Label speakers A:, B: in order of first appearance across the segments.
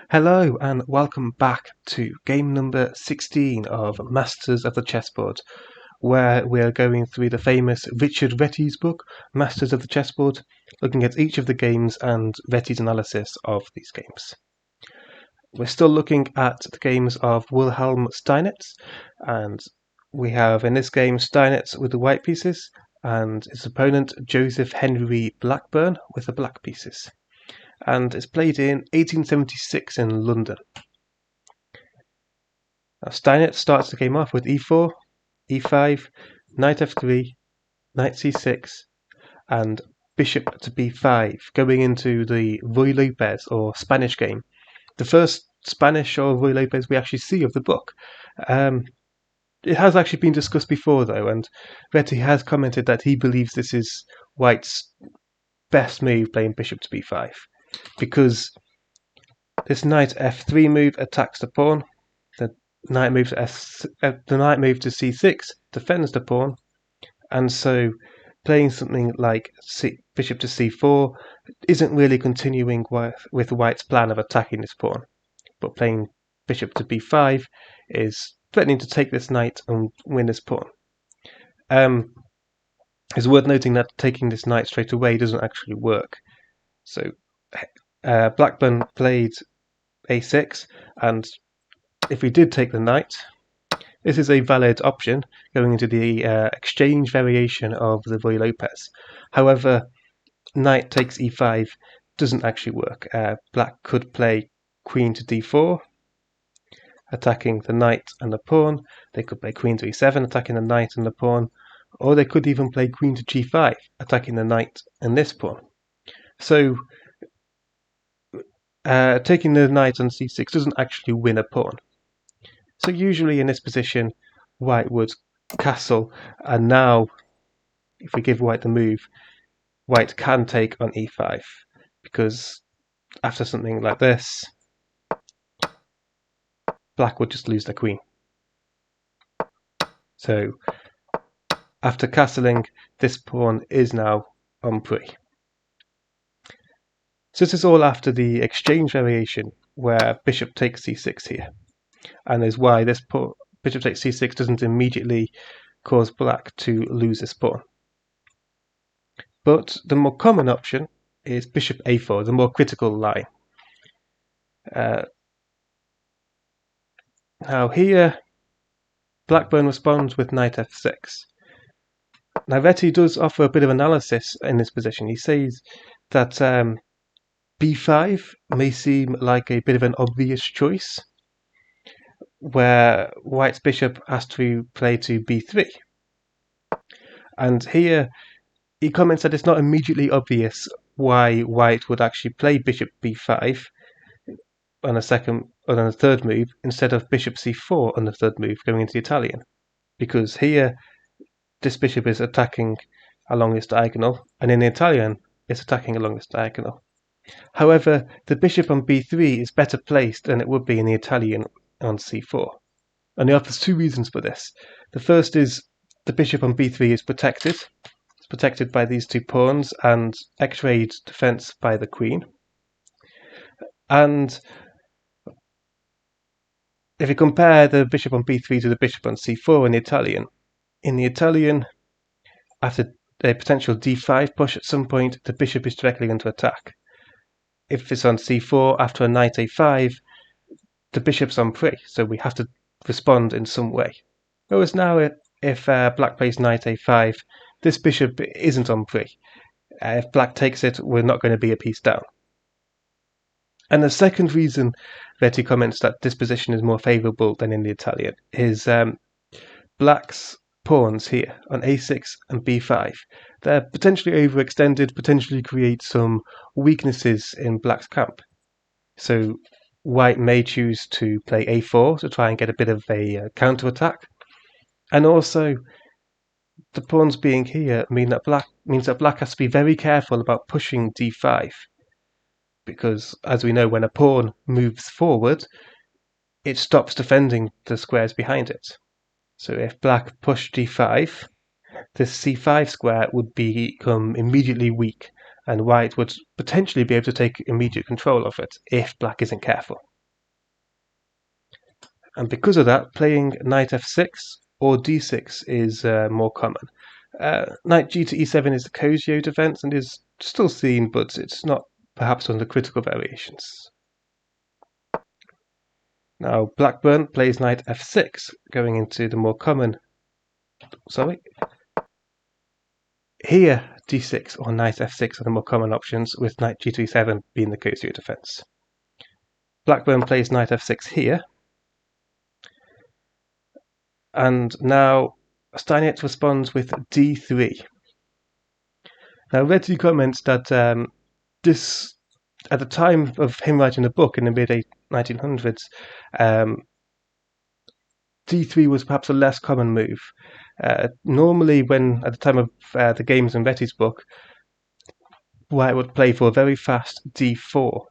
A: Hello and welcome back to game number 16 of Masters of the Chessboard, where we are going through the famous Richard Reti's book, Masters of the Chessboard, looking at each of the games and Reti's analysis of these games. We're still looking at the games of Wilhelm Steinitz, and we have in this game Steinitz with the white pieces and his opponent Joseph Henry Blackburne with the black pieces. And it's played in 1876 in London. Now Steinitz starts the game off with e4, e5, knight f3, knight c6, and bishop to b5, going into the Ruy Lopez or Spanish game, the first Spanish or Ruy Lopez we actually see of the book. It has actually been discussed before though, and Reti has commented that he believes this is White's best move, playing bishop to b5. Because this knight f3 move attacks the pawn, the knight move to c6 defends the pawn, and so playing something like bishop to c4 isn't really continuing with White's plan of attacking this pawn, but playing bishop to b5 is threatening to take this knight and win this pawn. It's worth noting that taking this knight straight away doesn't actually work. So Blackburne played a6, and if we did take the knight, this is a valid option going into the exchange variation of the Ruy Lopez. However, knight takes e5 doesn't actually work. Black could play queen to d4, attacking the knight and the pawn. They could play queen to e7, attacking the knight and the pawn, or they could even play queen to g5, attacking the knight and this pawn. So taking the knight on c6 doesn't actually win a pawn. So usually in this position, White would castle, and now, if we give White the move, White can take on e5, because after something like this, Black would just lose the queen. So after castling, this pawn is now en prise. So this is all after the exchange variation, where bishop takes c6 here, and is why this bishop takes c6 doesn't immediately cause Black to lose this pawn. But the more common option is bishop a4, the more critical line. Now here, Blackburne responds with knight f6. Now Reti does offer a bit of analysis in this position. He says that b5 may seem like a bit of an obvious choice, where White's bishop has to play to b3. And here he comments that it's not immediately obvious why White would actually play bishop b5 on a third move instead of bishop c4 on the third move going into the Italian, because here this bishop is attacking along this diagonal, and in the Italian it's attacking along this diagonal. However, the bishop on b3 is better placed than it would be in the Italian on c4. And he offers two reasons for this. The first is the bishop on b3 is protected. It's protected by these two pawns and x-rayed defense by the queen. And if you compare the bishop on b3 to the bishop on c4 in the Italian, after a potential d5 push at some point, the bishop is directly going to attack. If it's on c4 after a knight a5, the bishop's en prise, so we have to respond in some way. Whereas now, if Black plays knight a5, this bishop isn't en prise. If Black takes it, we're not going to be a piece down. And the second reason Reti comments that this position is more favourable than in the Italian is Black's pawns here on a6 and b5. They're potentially overextended, potentially create some weaknesses in Black's camp. So White may choose to play a4 to try and get a bit of a counter-attack. And also, the pawns being here means that Black has to be very careful about pushing d5. Because, as we know, when a pawn moves forward, it stops defending the squares behind it. So if Black pushed d5, this c5 square would become immediately weak, and White would potentially be able to take immediate control of it if Black isn't careful. And because of that, playing knight f6 or d6 is more common. Knight g to e7 is the Qe2 defense and is still seen, but it's not perhaps one of the critical variations. Now Blackburne plays knight f6, going into the more common. Here d6 or knight f6 are the more common options, with knight g to e7 being the Qe2 defense. Blackburne plays knight f6 here, and now Steinitz responds with d3. Now Reti comments that this, at the time of him writing the book in the mid-1900s, d3 was perhaps a less common move. Normally, when at the time of the games in Reti's book, White would play for a very fast d4.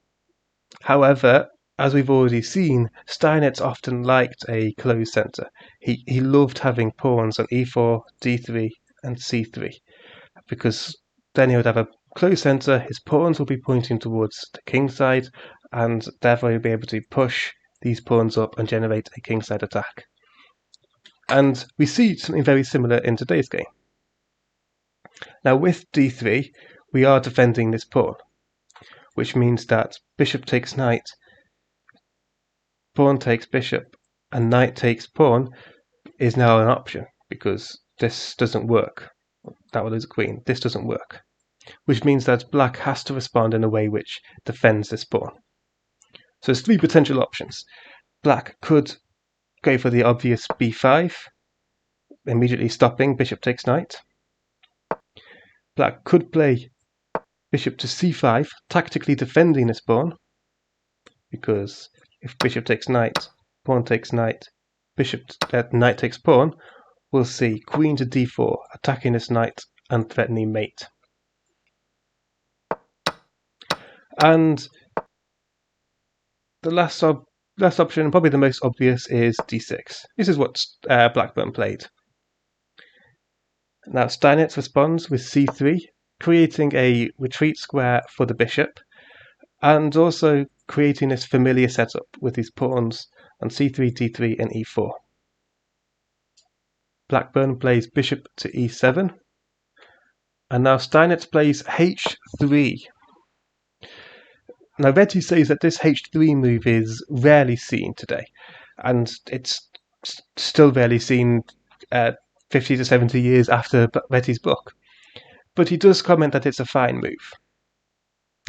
A: However, as we've already seen, Steinitz often liked a closed centre. He loved having pawns on e4, d3 and c3, because then he would have a closed centre, his pawns will be pointing towards the king side, and therefore he'll be able to push these pawns up and generate a kingside attack. And we see something very similar in today's game. Now with d3, we are defending this pawn, which means that bishop takes knight, pawn takes bishop, and knight takes pawn is now an option, because this doesn't work. That will lose a queen. This doesn't work, which means that black has to respond in a way which defends this pawn. So there's three potential options. Black could go for the obvious b5, immediately stopping bishop takes knight. Black could play bishop to c5, tactically defending this pawn, because if bishop takes knight, pawn takes knight, knight takes pawn, we'll see queen to d4, attacking this knight and threatening mate. And the last option, and probably the most obvious, is d6. This is what Blackburne played. Now Steinitz responds with c3, creating a retreat square for the bishop, and also creating this familiar setup with these pawns on c3, d3 and e4. Blackburne plays bishop to e7, and now Steinitz plays h3. Now Reti says that this h3 move is rarely seen today, and it's still rarely seen 50 to 70 years after Reti's book. But he does comment that it's a fine move.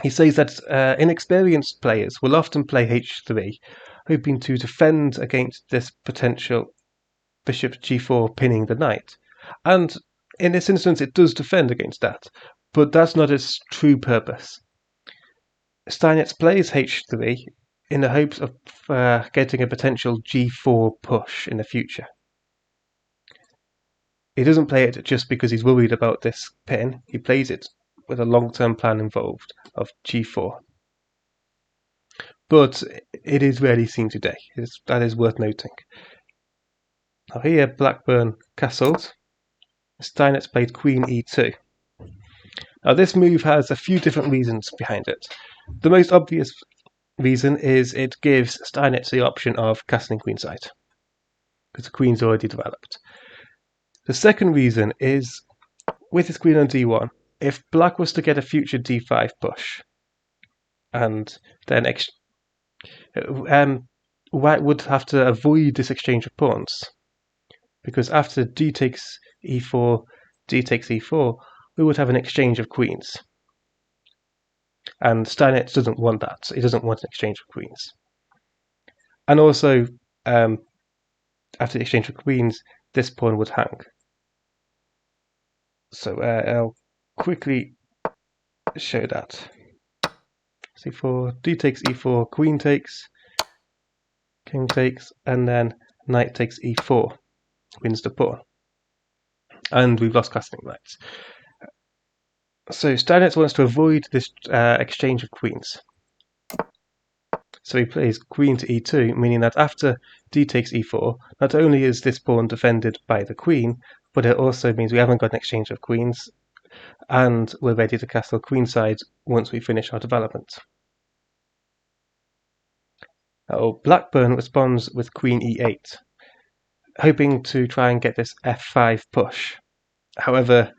A: He says that inexperienced players will often play h3, hoping to defend against this potential bishop g4 pinning the knight. And in this instance it does defend against that, but that's not its true purpose. Steinitz plays h3 in the hopes of getting a potential g4 push in the future. He doesn't play it just because he's worried about this pin, he plays it with a long-term plan involved of g4. But it is rarely seen today, that is worth noting. Now here Blackburne castled, Steinitz played queen e2. Now this move has a few different reasons behind it. The most obvious reason is it gives Steinitz the option of castling queenside, because the queen's already developed. The second reason is, with his queen on d1, if black was to get a future d5 push, and then white would have to avoid this exchange of pawns, because after d takes e4, d takes e4, we would have an exchange of queens. And Steinitz doesn't want that. He doesn't want an exchange of queens. And also, after the exchange of queens, this pawn would hang. So I'll quickly show that. c4, d takes e4, queen takes, king takes, and then knight takes e4, wins the pawn. And we've lost castling knights. So Steinitz wants to avoid this exchange of queens. So he plays queen to e2, meaning that after d takes e4, not only is this pawn defended by the queen, but it also means we haven't got an exchange of queens, and we're ready to castle queenside once we finish our development. Now, Blackburne responds with Queen E8, hoping to try and get this F5 push. However,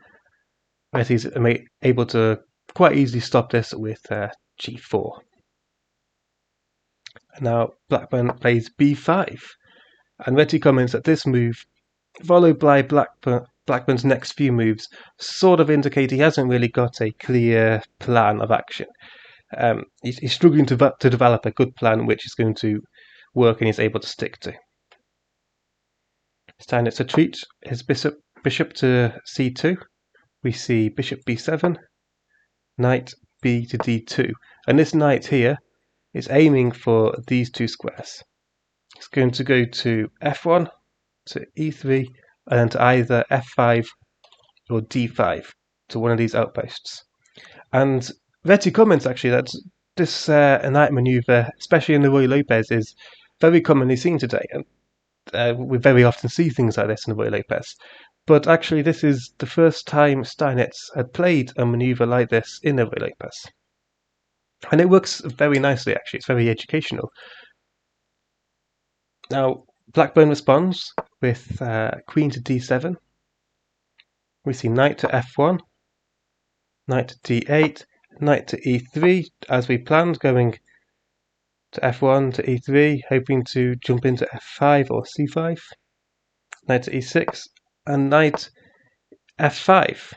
A: Reti's able to quite easily stop this with G4. Now, Blackburne plays B5, and Reti comments that this move, followed by Blackburne's next few moves, sort of indicate he hasn't really got a clear plan of action. He's struggling to develop a good plan which is going to work and he's able to stick to. Steinitz retreats his bishop to c2. We see bishop b7, knight b to d2, and this knight here is aiming for these two squares. It's going to go to f1, to e3, and then to either f5 or d5, to one of these outposts. And Reti comments actually that this knight maneuver, especially in the Ruy Lopez, is very commonly seen today, and we very often see things like this in the Ruy Lopez. But actually, this is the first time Steinitz had played a maneuver like this in the Ruy Lopez. And it works very nicely, actually. It's very educational. Now, Blackburne responds with queen to d7. We see knight to f1, knight to d8, knight to e3, as we planned, going to f1 to e3, hoping to jump into f5 or c5, knight to e6, and knight f5.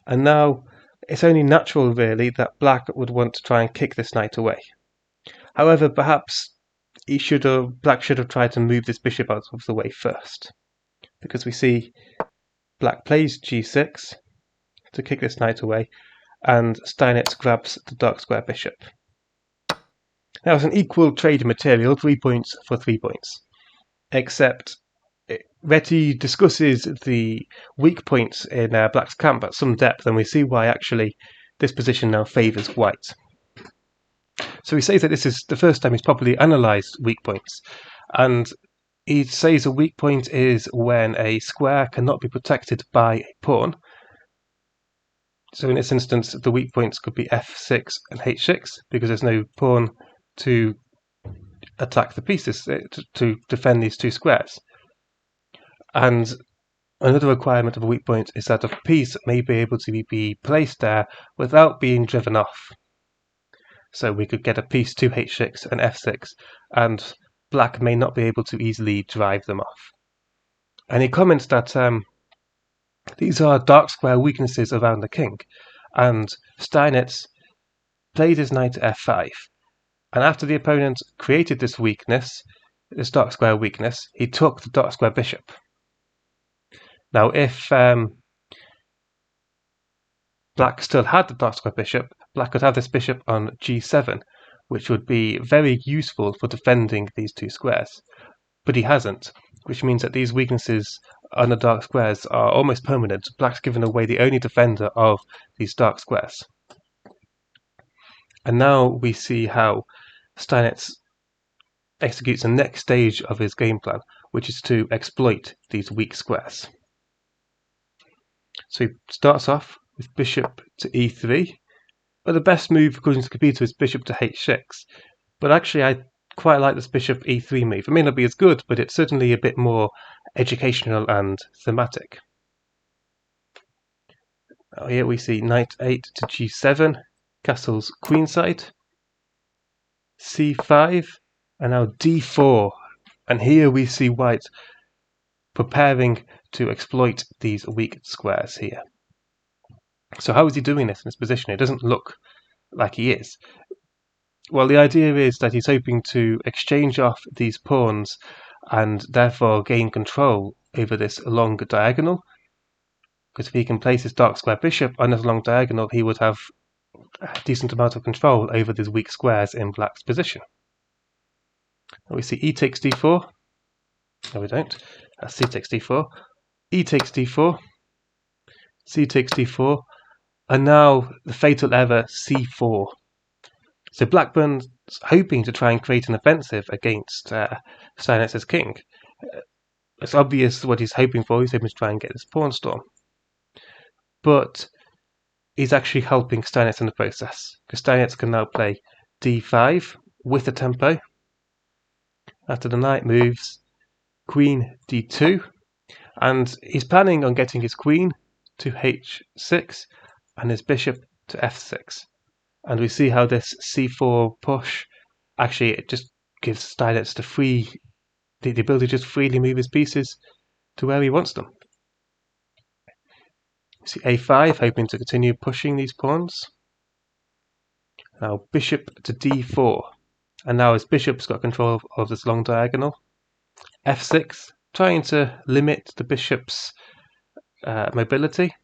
A: And now it's only natural, really, that Black would want to try and kick this knight away. However, perhaps Black should have tried to move this bishop out of the way first, because we see Black plays g6 to kick this knight away, and Steinitz grabs the dark square bishop. Now it's an equal trade material, 3 points for 3 points, except Reti discusses the weak points in Black's camp at some depth, and we see why actually this position now favours White. So he says that this is the first time he's properly analysed weak points, and he says a weak point is when a square cannot be protected by a pawn. So in this instance, the weak points could be f6 and h6, because there's no pawn to attack the pieces, to defend these two squares. And another requirement of a weak point is that a piece may be able to be placed there without being driven off. So we could get a piece to h6 and f6, and Black may not be able to easily drive them off. And he comments that these are dark square weaknesses around the king, and Steinitz played his knight to f5, and after the opponent created this weakness, this dark square weakness, he took the dark square bishop. Now if Black still had the dark square bishop, Black could have this bishop on g7, which would be very useful for defending these two squares. But he hasn't, which means that these weaknesses on the dark squares are almost permanent. Black's given away the only defender of these dark squares. And now we see how Steinitz executes the next stage of his game plan, which is to exploit these weak squares. So he starts off with bishop to e3, but the best move according to Qe2 is bishop to h6. But actually I quite like this bishop e3 move. It may not be as good, but it's certainly a bit more educational and thematic. Now here we see knight 8 to g7, castles queenside, c5, and now d4. And here we see White preparing to exploit these weak squares here. So how is he doing this in this position? It doesn't look like he is. Well, the idea is that he's hoping to exchange off these pawns and therefore gain control over this long diagonal. Because if he can place his dark square bishop on this long diagonal, he would have a decent amount of control over these weak squares in Black's position. And we see e takes d4. No, we don't. C takes d4. E takes d4. C takes d4. And now the fatal error c4. So Blackburne's hoping to try and create an offensive against Steinitz's king. It's obvious what he's hoping for. He's hoping to try and get this pawn storm. But he's actually helping Steinitz in the process, because Steinitz can now play d5 with the tempo, After the knight moves, queen d2, and he's planning on getting his queen to h6 and his bishop to f6. And we see how this c4 push actually it just gives Steinitz the ability to just freely move his pieces to where he wants them. We see a5, hoping to continue pushing these pawns. Now bishop to d4, and now his bishop's got control of this long diagonal. f6, trying to limit the bishop's mobility.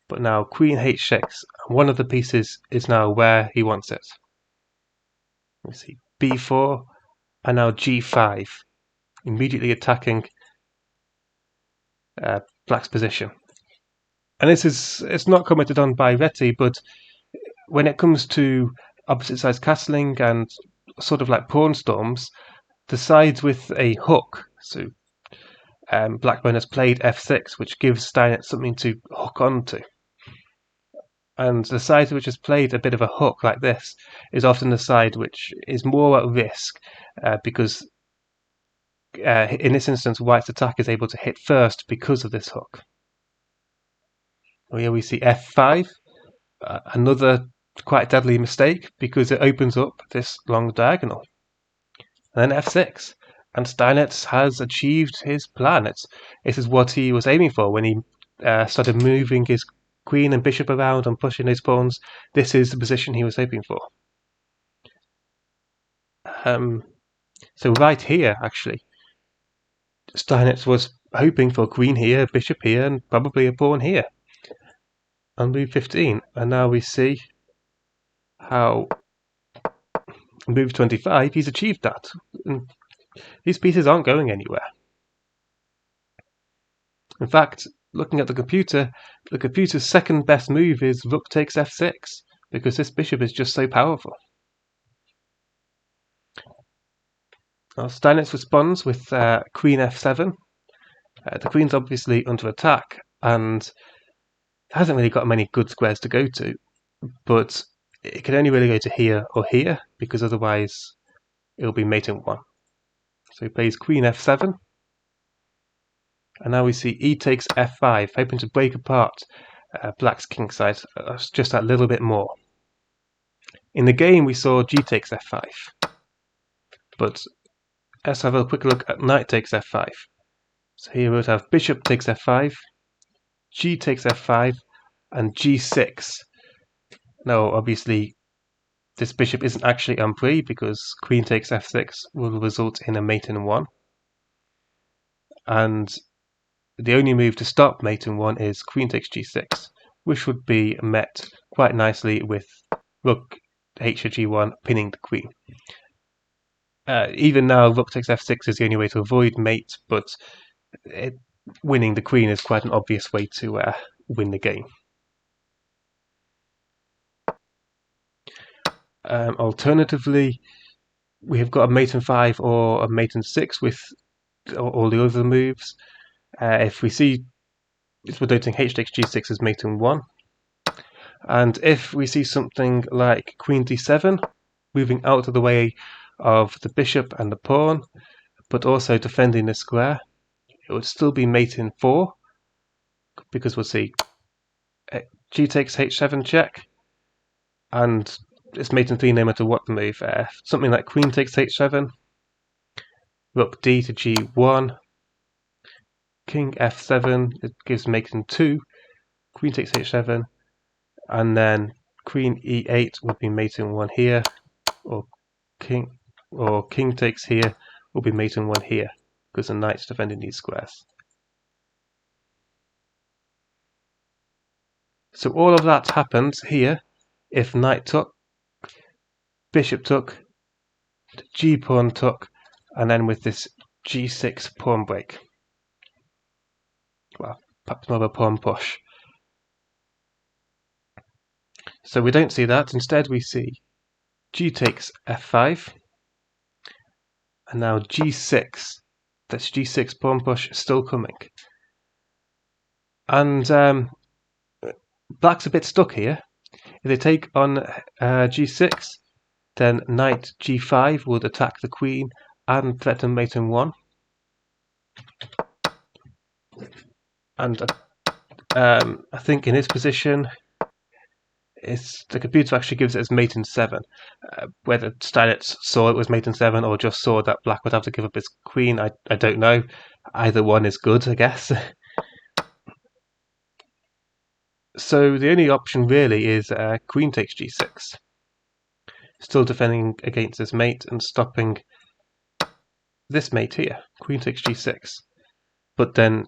A: But now queen h6, one of the pieces is now where he wants it. We see b4 and now g5, immediately attacking black's position. And it's not commented on by Reti, but when it comes to opposite sides castling and sort of like pawn storms, the sides with a hook, so Blackburne has played f6, which gives Steinitz something to hook onto. And the side which has played a bit of a hook like this is often the side which is more at risk because in this instance White's attack is able to hit first because of this hook. Here we see f5, another quite deadly mistake because it opens up this long diagonal. And then f6, and Steinitz has achieved his plan. This is what he was aiming for when he started moving his queen and bishop around and pushing his pawns. This is the position he was hoping for. So right here, actually, Steinitz was hoping for a queen here, a bishop here, and probably a pawn here on move 15. And now we see how move 25, he's achieved that. And these pieces aren't going anywhere. In fact, looking at the computer's second best move is rook takes f6, because this bishop is just so powerful. Now, Steinitz responds with queen f7. The queen's obviously under attack and hasn't really got many good squares to go to, but it can only really go to here or here, because otherwise it'll be mate in 1. So he plays queen f7. And now we see e takes f5, hoping to break apart black's king side just that little bit more. In the game we saw g takes f5, but let's have a quick look at knight takes f5. So here we'll have bishop takes f5, g takes f5, and g6. Now obviously this bishop isn't actually en prise because queen takes f6 will result in a mate in 1. And the only move to stop mate in 1 is queen takes g6, which would be met quite nicely with rook Rg1 pinning the queen. Even now, rook takes f6 is the only way to avoid mate, but winning the queen is quite an obvious way to win the game. Alternatively, we have got a mate in 5 or a mate in 6 with all the other moves. If we see we're noting h takes g6 as mate in 1, and if we see something like queen d7 moving out of the way of the bishop and the pawn, but also defending the square, it would still be mate in 4, because we'll see g takes h7 check, and it's mate in 3 no matter what the move. Something like queen takes h7, rook d to g1, king f7, it gives mate in 2, queen takes h7, and then queen e8 would be mate in 1 here, or king takes here will be mate in 1 here, because the knight's defending these squares. So all of that happens here if knight took, bishop took, g pawn took, and then with this g6 pawn break. Well, perhaps more of a pawn push. So we don't see that. Instead we see g takes f5, and now g6. That's g6 pawn push still coming. And black's a bit stuck here. If they take on g6, then knight g5 would attack the queen and threaten mate in 1. And I think in this position, the computer actually gives it as mate in 7. Whether Steinitz saw it was mate in 7 or just saw that black would have to give up his queen, I don't know. Either one is good, I guess. So the only option really is queen takes g6. Still defending against this mate and stopping this mate here. Queen takes g6. But then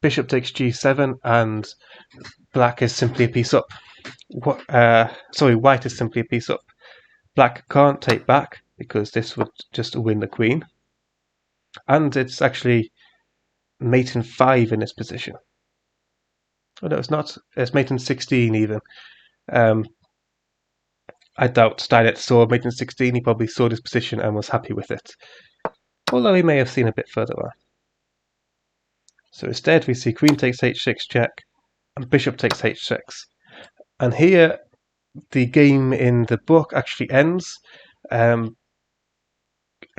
A: bishop takes g7 and black is simply a piece up. White is simply a piece up. Black can't take back because this would just win the queen. And it's actually mate in 5 in this position. Oh no, it's not. It's mate in 16 even. I doubt Steinitz saw mate in 16. He probably saw this position and was happy with it. Although he may have seen a bit further on. So instead we see queen takes h6 check and bishop takes h6. And here the game in the book actually ends. I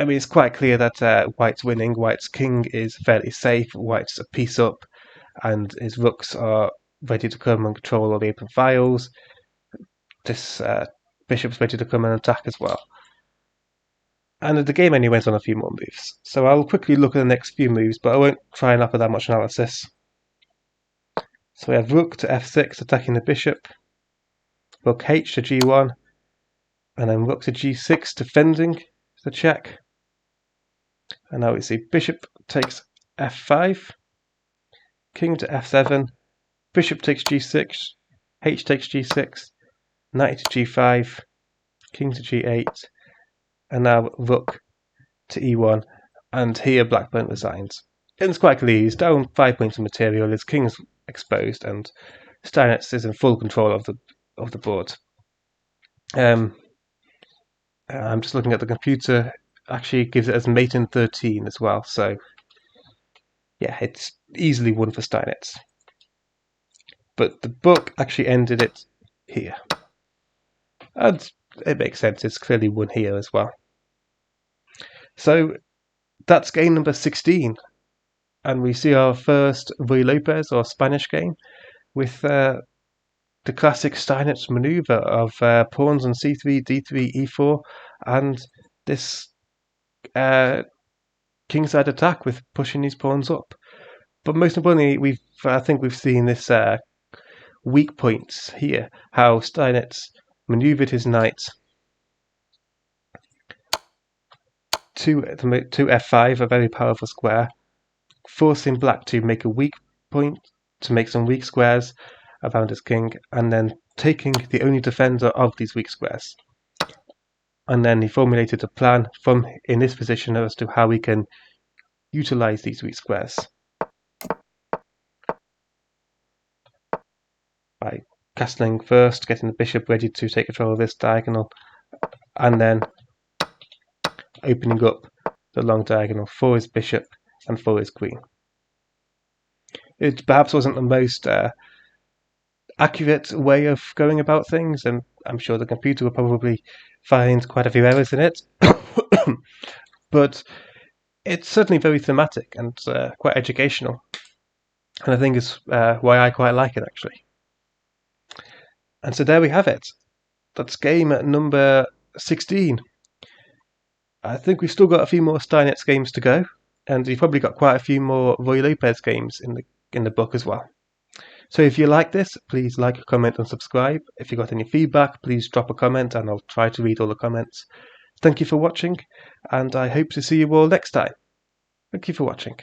A: mean, it's quite clear that White's winning. White's king is fairly safe. White's a piece up, and his rooks are ready to come and control all the open files. This bishop's ready to come and attack as well. And the game only went on a few more moves. So I'll quickly look at the next few moves, but I won't try and offer that much analysis. So we have rook to f6 attacking the bishop, rook h to g1, and then rook to g6 defending the check. And now we see bishop takes f5, king to f7, bishop takes g6, h takes g6, knight to g5, king to g8, and now rook to e1, and here Blackburne resigns. It's quite clear he's down 5 points of material, his king's exposed, and Steinitz is in full control of the board. I'm just looking at the computer, actually gives it as mate in 13 as well, so yeah, it's easily won for Steinitz. But the book actually ended it here. And it makes sense, it's clearly won here as well. So that's game number 16. And we see our first Ruy Lopez or Spanish game with the classic Steinitz maneuver of pawns on c3, d3, e4, and this kingside attack with pushing these pawns up. But most importantly, I think we've seen this weak points here, how Steinitz maneuvered his knight to f5, a very powerful square, forcing black to make a weak point, to make some weak squares around his king, and then taking the only defender of these weak squares. And then he formulated a plan from in this position as to how we can utilize these weak squares. By castling first, getting the bishop ready to take control of this diagonal, and then opening up the long diagonal for his bishop and for his queen. It perhaps wasn't the most accurate way of going about things, and I'm sure the computer will probably find quite a few errors in it, but it's certainly very thematic and quite educational, and I think it's why I quite like it actually. And so there we have it. That's game number 16. I think we've still got a few more Steinitz games to go, and you've probably got quite a few more Ruy Lopez games in the book as well. So if you like this, please like, comment and subscribe. If you got any feedback, please drop a comment and I'll try to read all the comments. Thank you for watching, and I hope to see you all next time. Thank you for watching.